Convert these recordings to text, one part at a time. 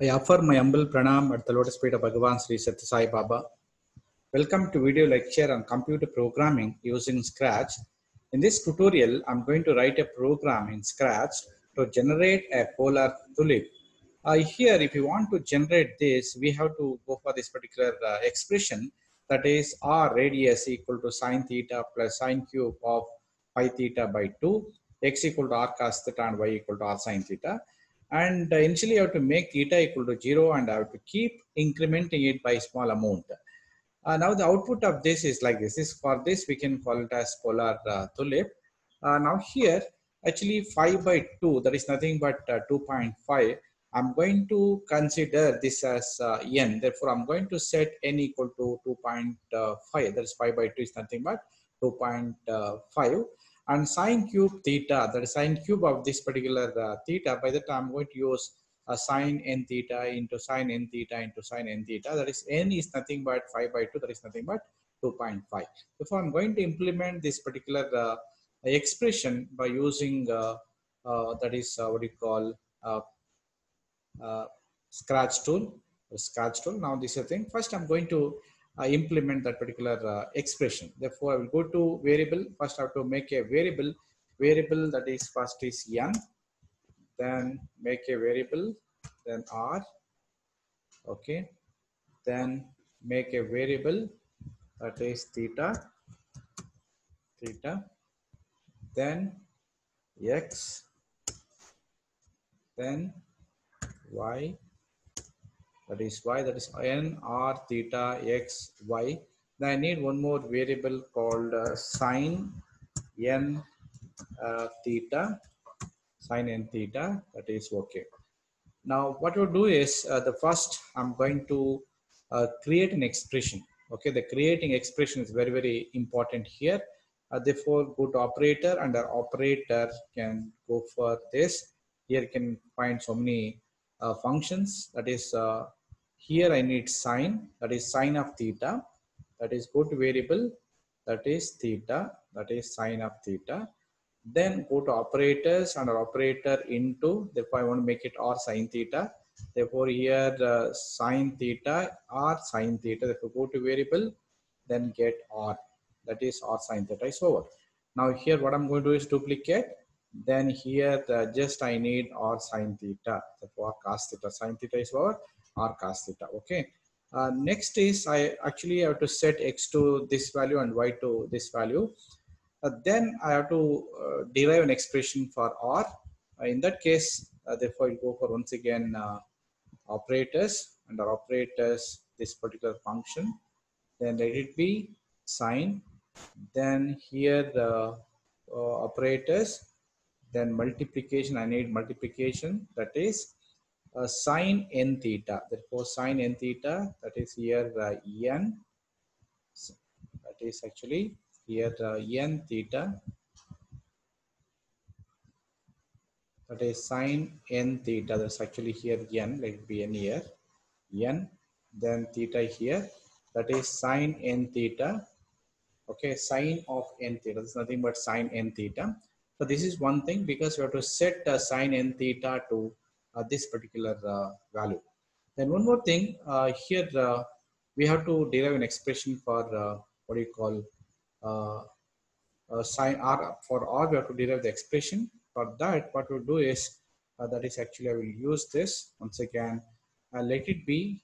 I offer my humble pranam at the lotus feet of Bhagavan Sri Sathya Sai Baba. Welcome to video lecture on computer programming using Scratch. In this tutorial, I'm going to write a program in Scratch to generate a polar tulip. Here, if you want to generate this, we have to go for this particular expression, that is r radius equal to sine theta plus sine cube of phi theta by 2, x equal to r cos theta and y equal to r sine theta. And initially, you have to make theta equal to 0 and I have to keep incrementing it by small amount. Now the output of this is like this. For this we can call it as polar tulip. Now here actually 5 by 2, that is nothing but 2.5. I'm going to consider this as n. Therefore, I'm going to set n equal to 2.5. That is 5 by 2 is nothing but 2.5. And sine cube theta, that is sine cube of this particular theta. By the time I'm going to use sine n theta into sine n theta into sine n theta, that is n is nothing but 5 by 2, that is nothing but 2.5. Therefore, I'm going to implement this particular expression by using that is what you call scratch tool. Now this is the thing. First, I'm going to implement that particular expression. Therefore, I will go to variable. First, I have to make a variable. Variable that is first is n, then make a variable, then r, okay, then make a variable that is theta, then x, then y, that is n r theta x y. Then I need one more variable called sine n theta, sine n theta, that is okay. Now, what we'll do is the first I'm going to create an expression. Okay, the creating expression is very, very important here. Therefore, go to operator, and our operator can go for this. Here you can find so many functions. That is, here I need sine, that is sine of theta. That is, go to variable, that is theta, that is sine of theta. Then go to operators and operator into, therefore I want to make it r sine theta. Therefore here sine theta r sine theta. Therefore go to variable, then get r, that is r sine theta is over. Now here what I'm going to do is duplicate. Then here just I need r sine theta. Therefore cos theta, sine theta is over, r cos theta. Okay. Next is I actually have to set x to this value and y to this value. Then I have to derive an expression for r. In that case, therefore, I'll go for once again operators, and our operators this particular function. Then let it be sine. Then here the operators. Then multiplication. I need multiplication. That is sine n theta. Therefore, sine n theta. That is here n. That is actually here n theta. That is sine n theta. That's actually here n, let it be n here, n, then theta here, that is sine n theta. Okay, sine of n theta, that's nothing but sine n theta. So this is one thing, because we have to set sine n theta to this particular value. Then one more thing, here we have to derive an expression for what do you call sine r. For r we have to derive the expression. For that, what we'll do is that is actually I will use this once again. Let it be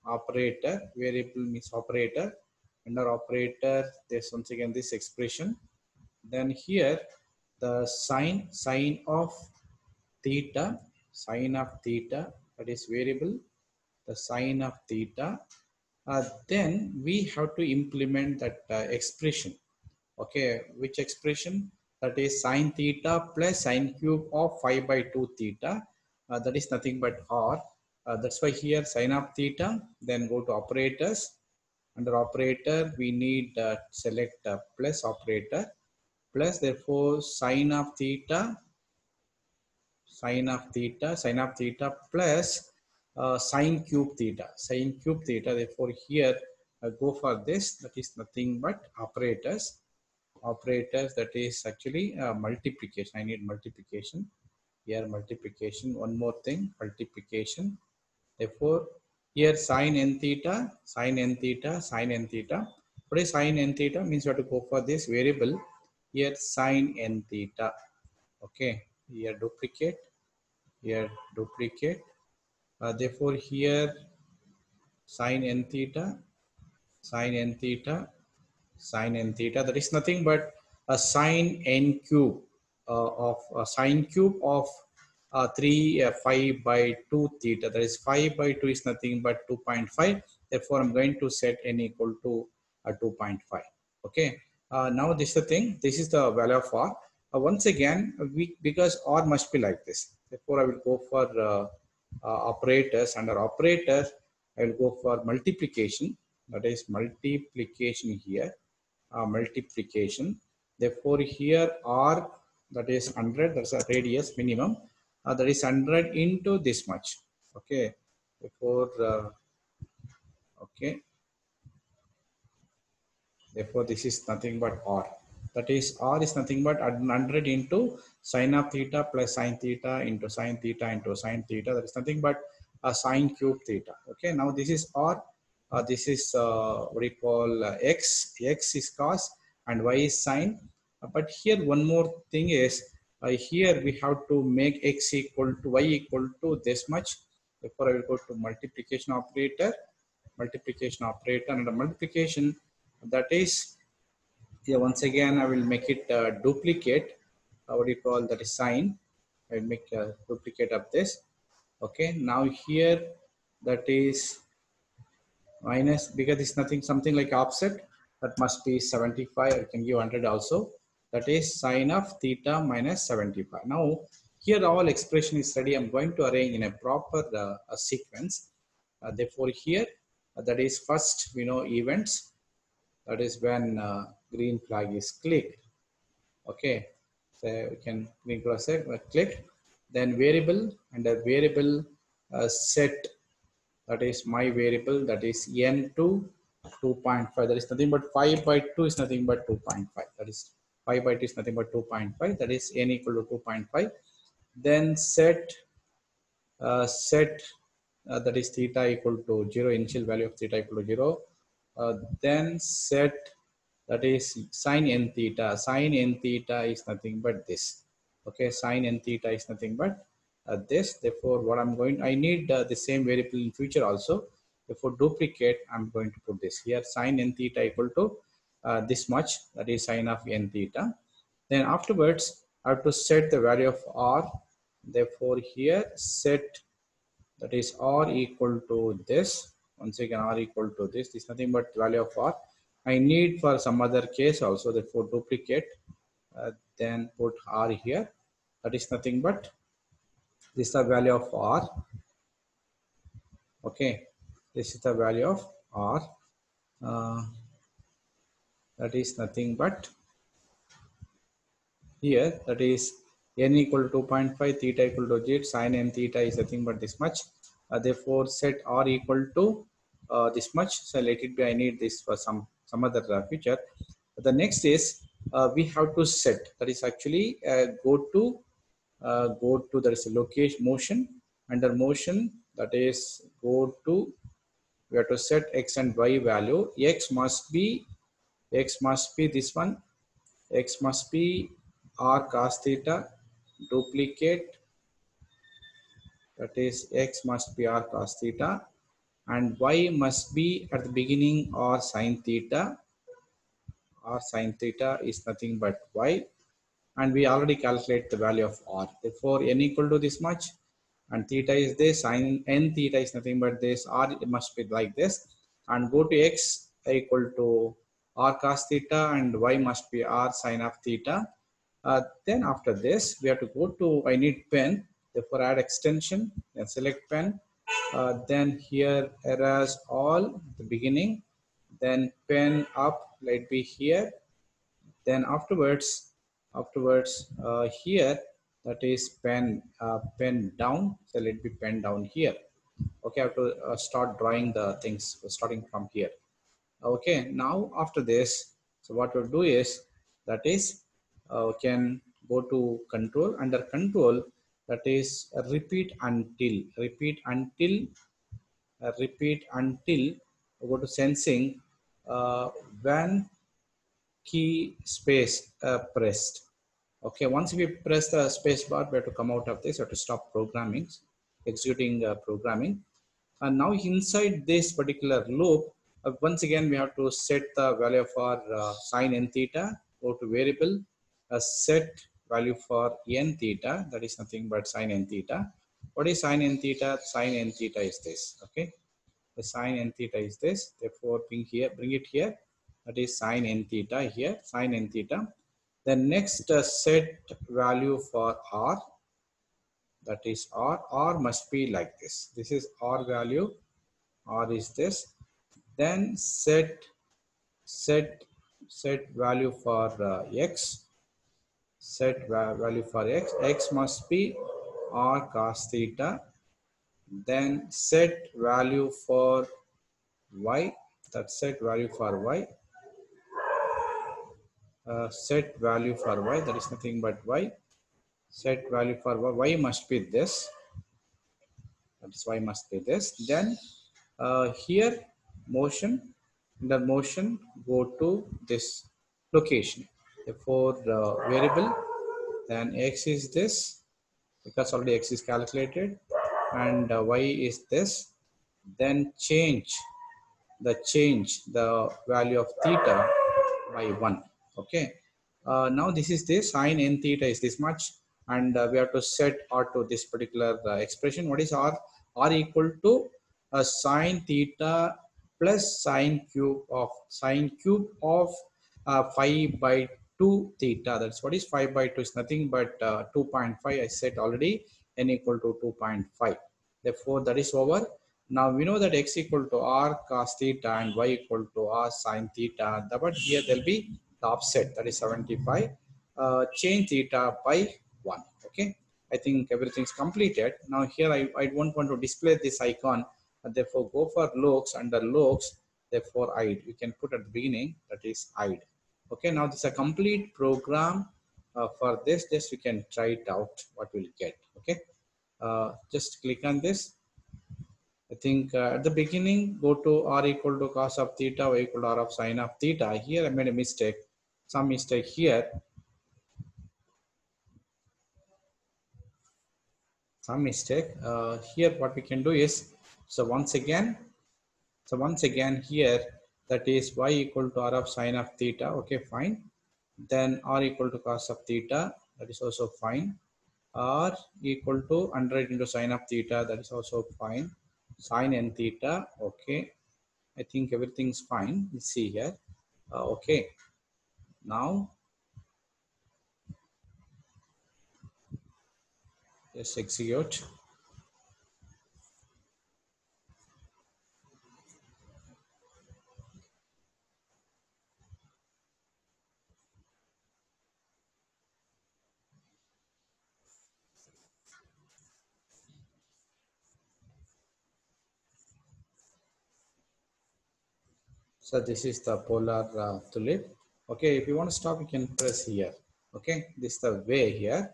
operator. Variable means operator. Under operator, there's once again this expression. Then here the sine of theta, that is variable, the sine of theta. Then we have to implement that expression. Okay, which expression? That is sine theta plus sine cube of 5 by 2 theta. That is nothing but r. That's why here sine of theta. Then go to operators. Under operator, we need select plus operator. Plus, therefore, sine of theta plus sine cube theta. Therefore, here go for this. That is nothing but operators. That is actually multiplication. I need multiplication here. Multiplication. One more thing, multiplication. Therefore, here sine n theta, sine n theta, sine n theta. What is sine n theta? Means you have to go for this variable. Here sine n theta. Okay. Here duplicate. Here duplicate. Therefore, here sine n theta, sine n theta, sine n theta. That is nothing but a sine n cube of sine cube of 3 5 by 2 theta. That is 5 by 2 is nothing but 2.5. Therefore, I'm going to set n equal to 2.5. Okay. Now this is the thing. This is the value of r. Once again, because r must be like this. Therefore, I will go for operators. Under operator, I will go for multiplication. That is multiplication here. Multiplication. Therefore, here r, that is 100, that's a radius minimum. That is 100 into this much. Okay. Therefore, okay. Therefore, this is nothing but r. That is r is nothing but 100 into sine of theta plus sine theta into sine theta into sine theta. That is nothing but a sine cube theta. Okay. Now this is r. This is what we call x. X is cos and y is sine. But here one more thing is here we have to make x equal to y equal to this much. Therefore, I will go to multiplication operator. Multiplication operator, and the multiplication, that is, yeah, once again I will make it duplicate. What do you call that is sine. I will make a duplicate of this. Okay. Now here that is minus, because it's nothing, something like offset, that must be 75. I can give 100 also. That is sine of theta minus 75. Now here all expression is ready. I'm going to arrange in a proper sequence. Therefore, here that is first we know events. That is when green flag is clicked. Okay. So we can green flag click. Then variable, and the variable set, that is my variable, that is n2 2.5. That is nothing but 5 by 2 is nothing but 2.5. That is 5 by 2 is nothing but 2.5. That is n equal to 2.5. Then set that is theta equal to 0, initial value of theta equal to 0. Then set that is sine n theta. Sine n theta is nothing but this. Okay. Sine n theta is nothing but this. Therefore, what I'm going, I need the same variable in future also. Therefore, duplicate, I'm going to put this here. Sine n theta equal to this much. That is sine of n theta. Then afterwards, I have to set the value of r. Therefore, here set, that is r equal to this. Once again, r equal to this. This is nothing but value of r. I need for some other case also. Therefore, duplicate. Then put r here. That is nothing but this is the value of r. Okay. This is the value of r. That is nothing but here, that is n equal to 2.5, theta equal to 0, sine n theta is nothing but this much. Therefore, set r equal to this much. So let it be, I need this for some other feature. The next is we have to set, that is actually go to there is a location motion. Under motion, that is go to, we have to set x and y value. X must be this one. X must be r cos theta. Duplicate, that is x must be r cos theta, and y must be at the beginning r sin theta. R sin theta is nothing but y, and we already calculate the value of r. Therefore, n equal to this much, and theta is this, sin n theta is nothing but this, r must be like this, and go to x equal to r cos theta, and y must be r sin of theta. Then after this, we have to go to, I need pen, therefore add extension, then select pen. Then here erase all the beginning, then pen up, let be here. Then afterwards here, that is pen down, so let be pen down here. Okay, I have to start drawing the things starting from here. Okay, now after this, so what we'll do is, that is can go to control. Under control, that is repeat until repeat until go to sensing when key space pressed. Okay, once we press the space bar, we have to come out of this, we have to stop programming, executing programming. And now inside this particular loop, once again, we have to set the value of our sine n theta, go to variable, set value for n theta, that is nothing but sine n theta. What is sine n theta? Sine n theta is this, okay? The sine n theta is this, therefore bring it here, that is sine n theta here, sine n theta. The next set value for r, that is r must be like this. This is r value, r is this. Then set value for x, set value for x must be r cos theta. Then set value for y, that set value for y, set value for y, that is nothing but y. Set value for y must be this, that is y must be this. Then here motion, the motion go to this location, therefore variable, then x is this because already x is calculated, and y is this. Then change the value of theta by 1. Okay, now this is this sine n theta is this much, and we have to set r to this particular expression. What is r? R equal to sine theta plus sine cube of 5 by 2 theta. That's what is 5 by 2 is nothing but 2.5. I said already, n equal to 2.5. Therefore that is over. Now we know that x equal to r cos theta and y equal to r sin theta. But here there will be the offset, that is 75. Change theta by 1. Okay, I think everything's completed. Now here I don't want to display this icon. Therefore go for logs, under logs, therefore hide. We can put at the beginning, that is hide. Okay, now this is a complete program for this. Just we can try it out what we'll get. Okay, just click on this. I think at the beginning, go to r equal to cos of theta, y equal to r of sine of theta. Here I made a mistake, some mistake here. Some mistake. Here what we can do is, so once again here, that is y equal to r of sine of theta. Okay, fine. Then r equal to cos of theta, that is also fine. R equal to 100 into sine of theta, that is also fine. Sine n theta, okay. I think everything's fine. Let's see here. Okay. Now, just execute. So this is the polar tulip. Okay, if you want to stop, you can press here. Okay, this is the way here.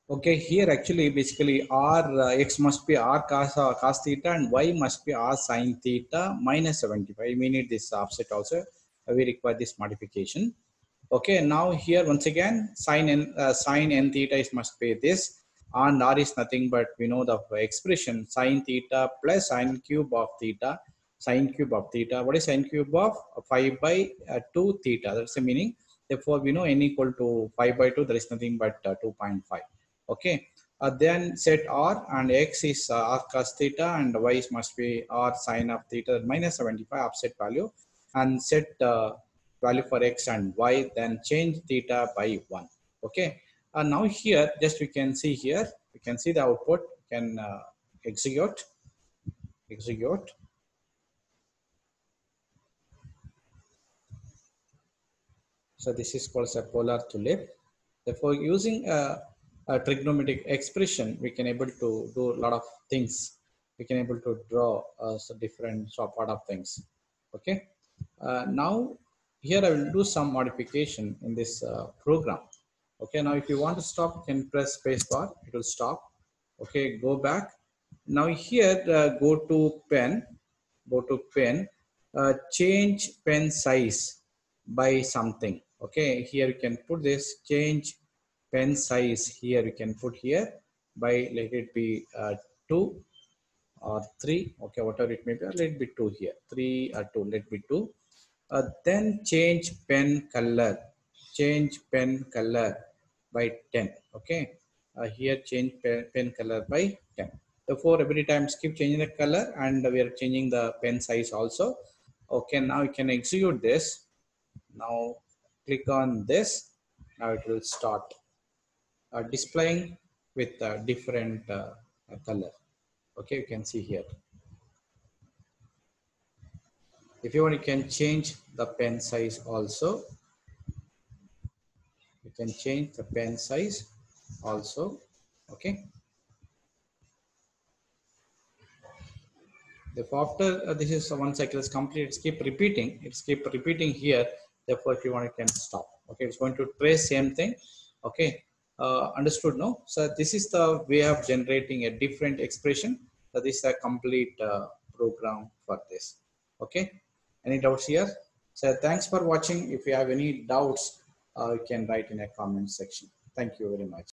Okay, here actually basically r x must be r cos theta and y must be r sin theta minus 75. We need this offset also. We require this modification. Okay, now here once again sin n theta is must be this, and r is nothing but we know the expression sin theta plus sin cube of theta. Sin cube of theta. What is sin cube of 5 by 2 theta? That's the meaning. Therefore, we know n equal to 5 by 2. There is nothing but 2.5. Okay. Then set r, and x is r cos theta and y must be r sin of theta minus 75 offset value, and set value for x and y, then change theta by 1. Okay. Now here just we can see here, we can see the output. We can execute. So this is called a polar tulip. Therefore, using a trigonometric expression, we can able to do a lot of things. We can able to draw different sort of things. Okay. Now here I will do some modification in this program. Okay. Now if you want to stop, you can press space bar. It will stop. Okay. Go back. Now here, go to pen, change pen size by something. Okay, here you can put this change pen size. Here you can put here by, let it be 2 or 3. Okay, whatever it may be, let it be 2 here, 3 or 2, let it be 2. Then change pen color, change pen color by 10. Okay, here change pen color by 10. Therefore every time keep changing the color, and we are changing the pen size also. Okay, now you can execute this. Now click on this. Now it will start displaying with different color. Okay, you can see here. If you want, you can change the pen size also. You can change the pen size also. Okay, therefore after this is one cycle is complete, it's keep repeating, here. Therefore if you want, you can stop. Okay, it's going to trace same thing. Okay, understood? No, so this is the way of generating a different expression. So this is a complete program for this. Okay, any doubts here? So thanks for watching. If you have any doubts, you can write in a comment section. Thank you very much.